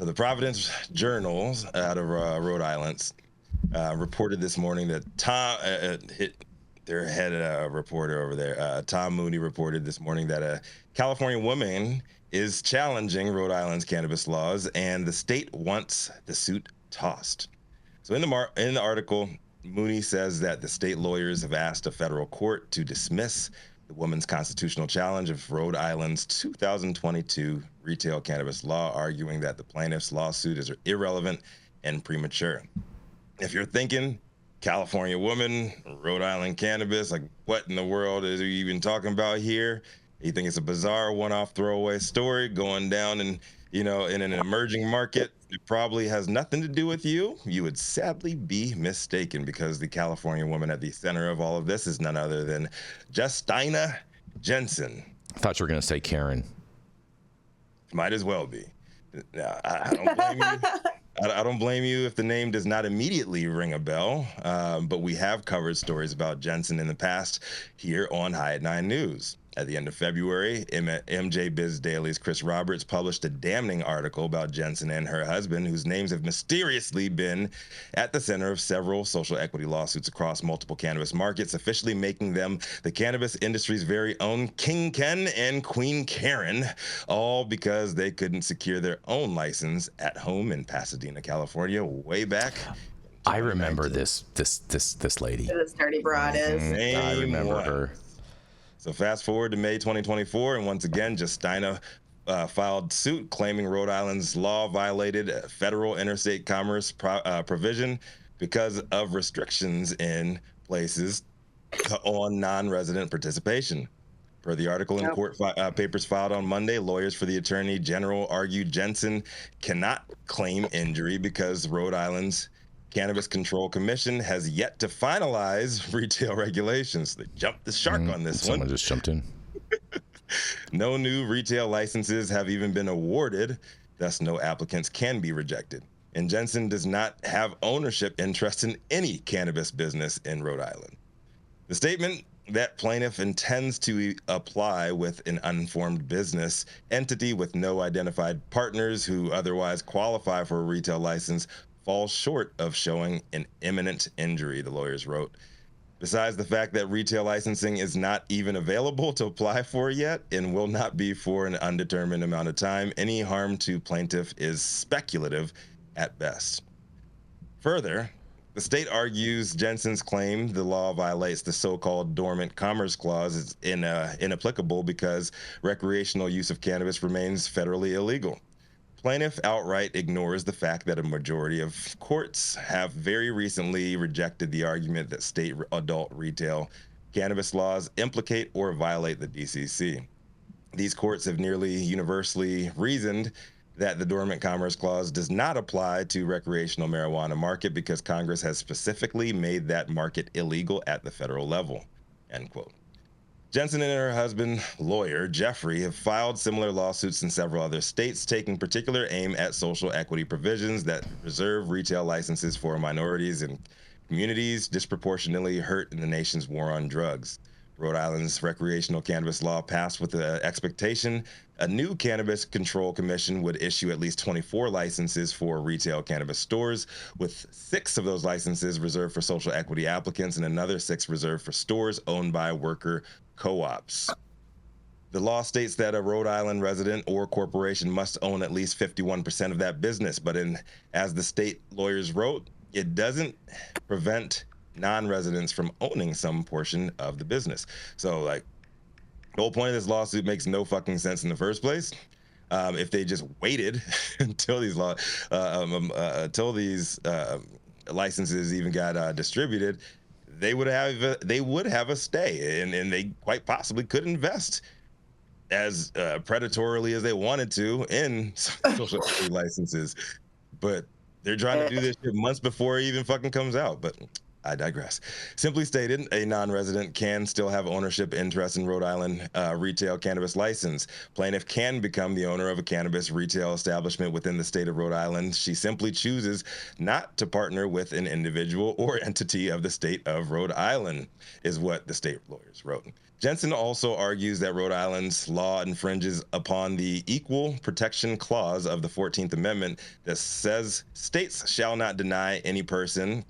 So the Providence Journals out of Rhode Island reported this morning that their head reporter over there, Tom Mooney, reported this morning that a California woman is challenging Rhode Island's cannabis laws, and the state wants the suit tossed. So in the article, Mooney says that the state lawyers have asked a federal court to dismiss the woman's constitutional challenge of Rhode Island's 2022 retail cannabis law, arguing that the plaintiff's lawsuit is irrelevant and premature. If you're thinking California woman, Rhode Island cannabis, like what in the world is he even talking about here? You think it's a bizarre one-off throwaway story going down in an emerging market? It probably has nothing to do with you. You would sadly be mistaken, because the California woman at the center of all of this is none other than Justina Jensen. I thought you were going to say Karen. Might as well be. I don't blame you. I don't blame you if the name does not immediately ring a bell, but we have covered stories about Jensen in the past here on High at 9 News. At the end of February, MJ Biz Daily's Chris Roberts published a damning article about Jensen and her husband, whose names have mysteriously been at the center of several social equity lawsuits across multiple cannabis markets, officially making them the cannabis industry's very own King Ken and Queen Karen, all because they couldn't secure their own license at home in Pasadena, California, way back. I remember this lady. This dirty broad is. I remember her. So fast forward to May 2024, and once again, Justina filed suit claiming Rhode Island's law violated federal interstate commerce provision because of restrictions in places on non-resident participation. Per the article in court papers filed on Monday, lawyers for the Attorney General argued Jensen cannot claim injury because Rhode Island's Cannabis Control Commission has yet to finalize retail regulations. They jumped the shark on this one. Someone just jumped in. No new retail licenses have even been awarded, thus no applicants can be rejected. And Jensen does not have ownership interest in any cannabis business in Rhode Island. The statement that plaintiff intends to apply with an unformed business entity with no identified partners who otherwise qualify for a retail license falls short of showing an imminent injury, the lawyers wrote. Besides the fact that retail licensing is not even available to apply for yet and will not be for an undetermined amount of time, any harm to plaintiff is speculative at best. Further, the state argues Jensen's claim the law violates the so-called dormant commerce clause is inapplicable because recreational use of cannabis remains federally illegal. Plaintiff outright ignores the fact that a majority of courts have very recently rejected the argument that state adult retail cannabis laws implicate or violate the DCC. These courts have nearly universally reasoned that the Dormant Commerce Clause does not apply to recreational marijuana market because Congress has specifically made that market illegal at the federal level, end quote. Jensen and her husband, lawyer Jeffrey, have filed similar lawsuits in several other states, taking particular aim at social equity provisions that reserve retail licenses for minorities and communities disproportionately hurt in the nation's war on drugs. Rhode Island's recreational cannabis law passed with the expectation a new Cannabis Control Commission would issue at least 24 licenses for retail cannabis stores, with 6 of those licenses reserved for social equity applicants and another 6 reserved for stores owned by worker co-ops. The law states that a Rhode Island resident or corporation must own at least 51% of that business, but as the state lawyers wrote, it doesn't prevent non-residents from owning some portion of the business. So, like, the whole point of this lawsuit makes no fucking sense in the first place. If they just waited until these licenses even got distributed, they would have a stay, and they quite possibly could invest as predatorily as they wanted to in social equity licenses. But they're trying to do this shit months before it even fucking comes out. But I digress. Simply stated, a non-resident can still have ownership interest in Rhode Island retail cannabis license. Plaintiff can become the owner of a cannabis retail establishment within the state of Rhode Island. She simply chooses not to partner with an individual or entity of the state of Rhode Island, is what the state lawyers wrote. Jensen also argues that Rhode Island's law infringes upon the Equal Protection Clause of the 14th Amendment that says states shall not deny any person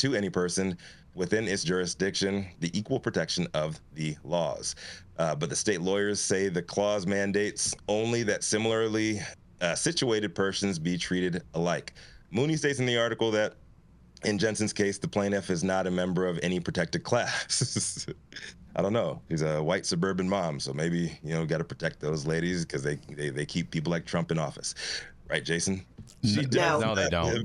within its jurisdiction the equal protection of the laws. But the state lawyers say the clause mandates only that similarly situated persons be treated alike. Mooney states in the article that in Jensen's case, the plaintiff is not a member of any protected class. I don't know. He's a white suburban mom, so maybe, got to protect those ladies because they keep people like Trump in office. Right, Jason? No, they don't.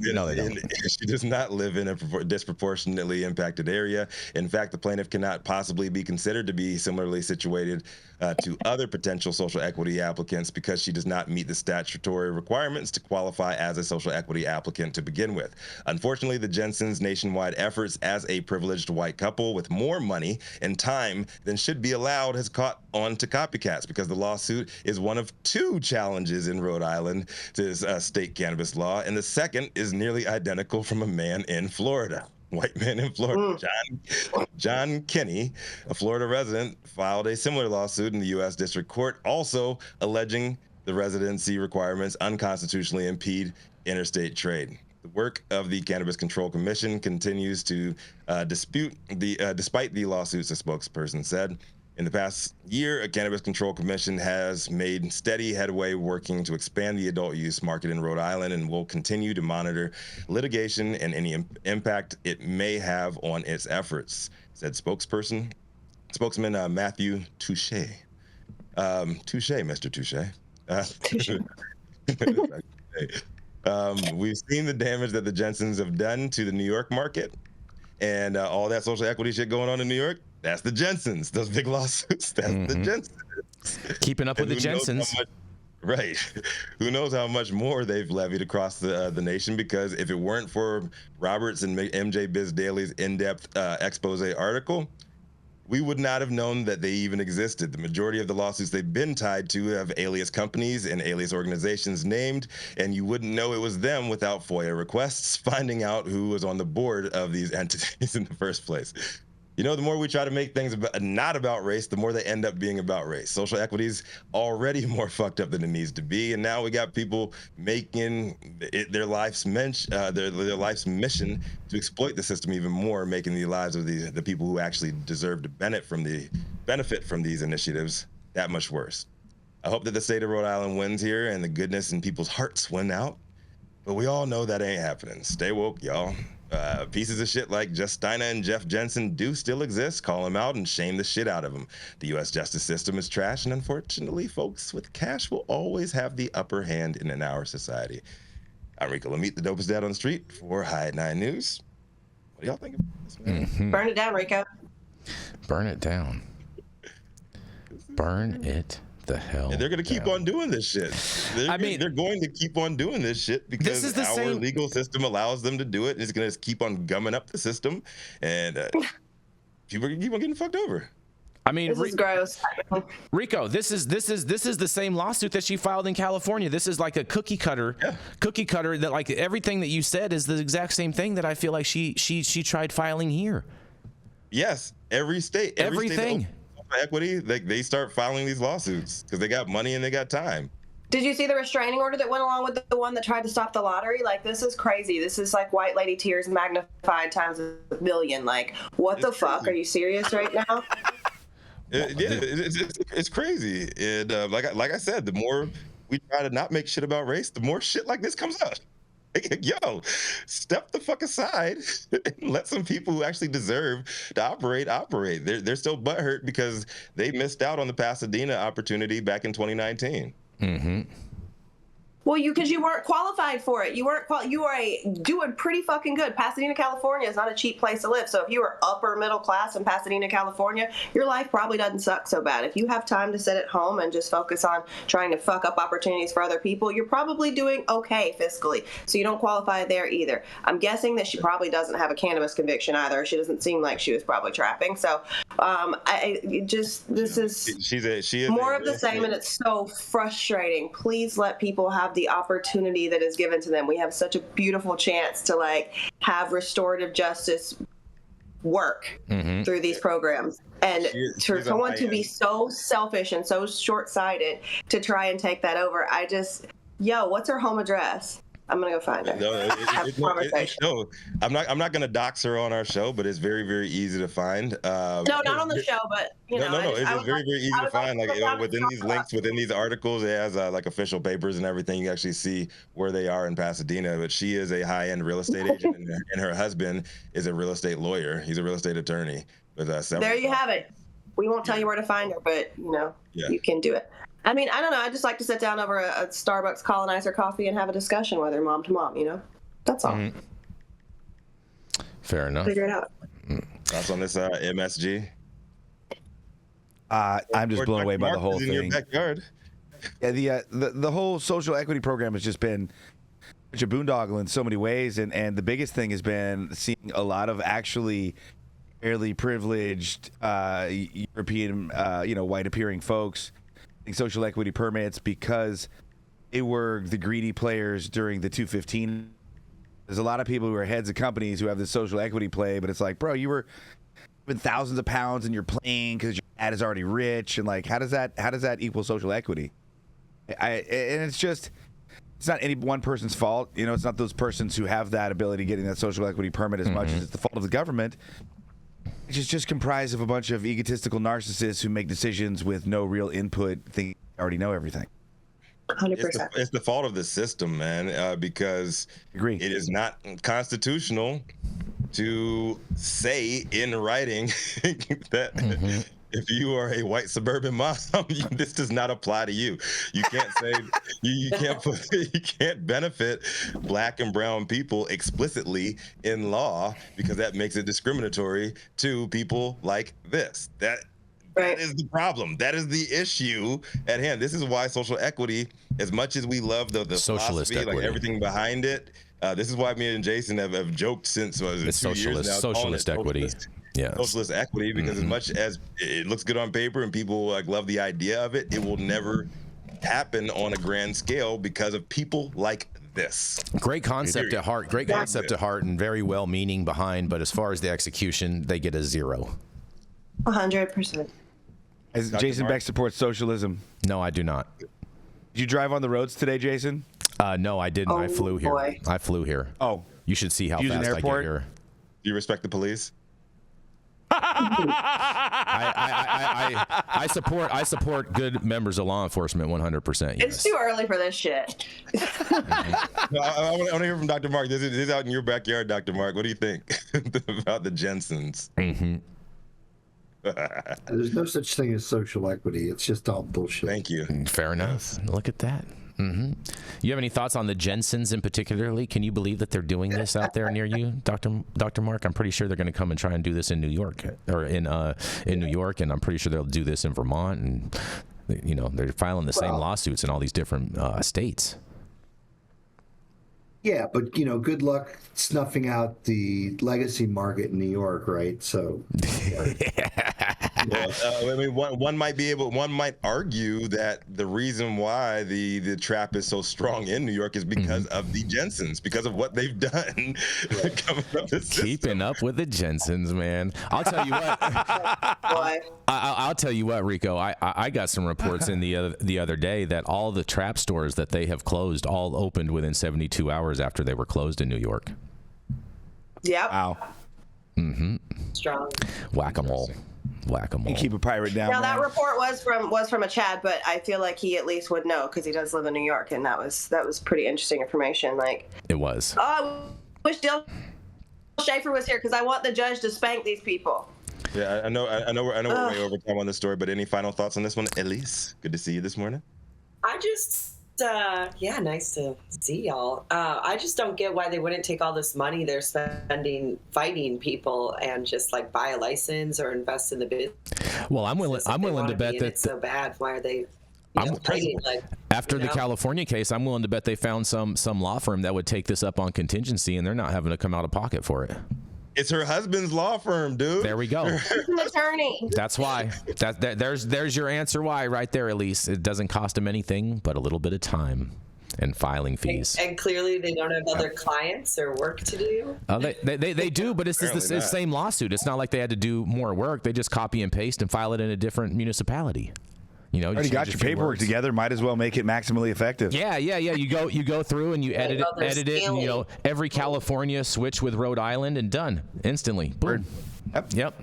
She does not live in a disproportionately impacted area. In fact, the plaintiff cannot possibly be considered to be similarly situated to other potential social equity applicants because she does not meet the statutory requirements to qualify as a social equity applicant to begin with. Unfortunately, the Jensen's nationwide efforts as a privileged white couple with more money and time than should be allowed has caught on to copycats because the lawsuit is one of two challenges in Rhode Island to state cannabis law, and the second is nearly identical from a man in Florida. White man in Florida, John Kinney, a Florida resident, filed a similar lawsuit in the U.S. District Court, also alleging the residency requirements unconstitutionally impede interstate trade. The work of the Cannabis Control Commission continues to despite the lawsuits, a spokesperson said. In the past year, a Cannabis Control Commission has made steady headway working to expand the adult use market in Rhode Island and will continue to monitor litigation and any impact it may have on its efforts, said spokesman Mathieu St. Touche, Mr. Touche. We've seen the damage that the Jensens have done to the New York market and all that social equity shit going on in New York. That's the Jensens. Those big lawsuits. That's the Jensens. Keeping up with the Jensens. Right. Who knows how much more they've levied across the nation, because if it weren't for Roberts and MJ Biz Daily's in-depth expose article, we would not have known that they even existed. The majority of the lawsuits they've been tied to have alias companies and alias organizations named, and you wouldn't know it was them without FOIA requests finding out who was on the board of these entities in the first place. The more we try to make things not about race, the more they end up being about race. Social equity's already more fucked up than it needs to be, and now we got people making it their life's mission to exploit the system even more, making the lives of the people who actually deserve to benefit from these initiatives that much worse. I hope that the state of Rhode Island wins here and the goodness in people's hearts win out, but we all know that ain't happening. Stay woke, y'all. Pieces of shit like Justina and Jeff Jensen do still exist. Call them out and shame the shit out of them. The U.S. justice system is trash, and unfortunately, folks with cash will always have the upper hand in our society. I'm Rico Lamitte, the dopest dad on the street for High 9 News. What do y'all think about this, man? Mm-hmm. Burn it down, Rico. Burn it down. Burn it the hell. And they're going to keep on doing this shit. They're going to keep on doing this shit because our legal system allows them to do it. It's going to keep on gumming up the system, and people are going to keep on getting fucked over. This is gross. Rico, this is the same lawsuit that she filed in California. This is like a cookie cutter that, like, everything that you said is the exact same thing that I feel like she tried filing here. Yes, every state, everything. Equity, they start filing these lawsuits because they got money and they got time. Did you see the restraining order that went along with the one that tried to stop the lottery? Like, this is crazy. This is like white lady tears magnified times a million. Like, what the fuck? Crazy. Are you serious right now? It's crazy. And like I said, the more we try to not make shit about race, the more shit like this comes out. Yo, step the fuck aside and let some people who actually deserve to operate. They're still butthurt because they missed out on the Pasadena opportunity back in 2019. Mm-hmm. Well, because you weren't qualified for it. You are doing pretty fucking good. Pasadena, California is not a cheap place to live. So if you are upper middle class in Pasadena, California, your life probably doesn't suck so bad. If you have time to sit at home and just focus on trying to fuck up opportunities for other people, you're probably doing okay fiscally. So you don't qualify there either. I'm guessing that she probably doesn't have a cannabis conviction either. She doesn't seem like she was probably trapping. So this is more of the same, and it's so frustrating. Please let people have the opportunity that is given to them. We have such a beautiful chance to have restorative justice work through these programs. And for someone to be so selfish and so short-sighted to try and take that over, what's her home address? I'm gonna go find her. No, I'm not gonna dox her on our show, but it's very, very easy to find. No, not on the show, but it's very, very easy to find. Like within these links, within these articles, it has like official papers and everything. You actually see where they are in Pasadena. But she is a high-end real estate agent, and her husband is a real estate lawyer. He's a real estate attorney with several. There you have it. We won't tell you where to find her, but you can do it. I mean, I don't know. I just like to sit down over a Starbucks colonizer coffee and have a discussion with her mom to mom, That's all. Fair enough. Figure it out. That's on this MSG. I'm just blown away by the whole thing. In your backyard. Yeah, the whole social equity program has just been such a boondoggle in so many ways, and the biggest thing has been seeing a lot of actually fairly privileged European, white-appearing folks social equity permits because they were the greedy players during the 215. There's a lot of people who are heads of companies who have this social equity play, but it's like, bro, you were with thousands of pounds and you're playing because your dad is already rich, and like, how does that equal social equity? And it's not any one person's fault. It's not those persons who have that ability getting that social equity permit as much as it's the fault of the government. Which is just comprised of a bunch of egotistical narcissists who make decisions with no real input, thinking they already know everything. 100%. It's the fault of the system, man, because it is not constitutional to say in writing that if you are a white suburban mom, this does not apply to you. You can't say you can't benefit black and brown people explicitly in law because that makes it discriminatory to people like this. That is the problem. That is the issue at hand. This is why social equity, as much as we love the socialist philosophy, equity, like everything behind it, this is why me and Jason have joked since 2 years now. Socialist equity. Yeah. Socialist equity, because as much as it looks good on paper and people love the idea of it, it will never happen on a grand scale because of people like this. Great concept at heart. Great concept at heart, and very well meaning behind. But as far as the execution, they get a 0. 100%. As Jason Beck supports socialism. No, I do not. Did you drive on the roads today, Jason? No, I didn't. I flew here. Boy. I flew here. Oh, you should see how fast I get here. Do you respect the police? I support good members of law enforcement 100%. Yes. It's too early for this shit. No, I want to hear from Dr. Mark. This is out in your backyard, Dr. Mark. What do you think about the Jensens? There's no such thing as social equity. It's just all bullshit. Thank you. Fair enough. Look at that. You have any thoughts on the Jensens in particularly? Can you believe that they're doing this out there near you, Dr. Mark? I'm pretty sure they're going to come and try and do this in New York, or in New York, and I'm pretty sure they'll do this in Vermont, and they're filing the same lawsuits in all these different states. Yeah, but good luck snuffing out the legacy market in New York, right? So. I mean, one might argue that the reason why the trap is so strong in New York is because of the Jensens, because of what they've done. Coming from the system. Keeping up with the Jensens, man. I'll tell you what. I'll tell you what, Rico. I got some reports in the other day that all the trap stores that they have closed all opened within 72 hours after they were closed in New York. Yep. Wow. Strong. Whack-a-mole. And keep a pirate down. Now that report was from a Chad, but I feel like he at least would know because he does live in New York, and that was pretty interesting information. Like it was. Oh, I wish Dil Schaefer was here because I want the judge to spank these people. Yeah, I know we're way over time on this story, but any final thoughts on this one, Elise? Good to see you this morning. I just. Nice to see y'all. I just don't get why they wouldn't take all this money they're spending fighting people and just buy a license or invest in the business. Well, I'm willing to bet that it's so bad. Why are they? After the California case, I'm willing to bet they found some law firm that would take this up on contingency, and they're not having to come out of pocket for it. It's her husband's law firm, dude. There we go. He's an attorney. That's why. There's your answer why right there, Elise. It doesn't cost him anything but a little bit of time. and filing fees. And clearly they don't have other clients or work to do. They do, but it's the same lawsuit. It's not like they had to do more work. They just copy and paste and file it in a different municipality. You know, already got your paperwork together. Might as well make it maximally effective. Yeah. You go through and you edit it, and, you know, every California switch with Rhode Island and done instantly. Boom. Yep.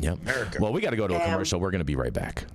America. Well, we got to go to a commercial. We're going to be right back.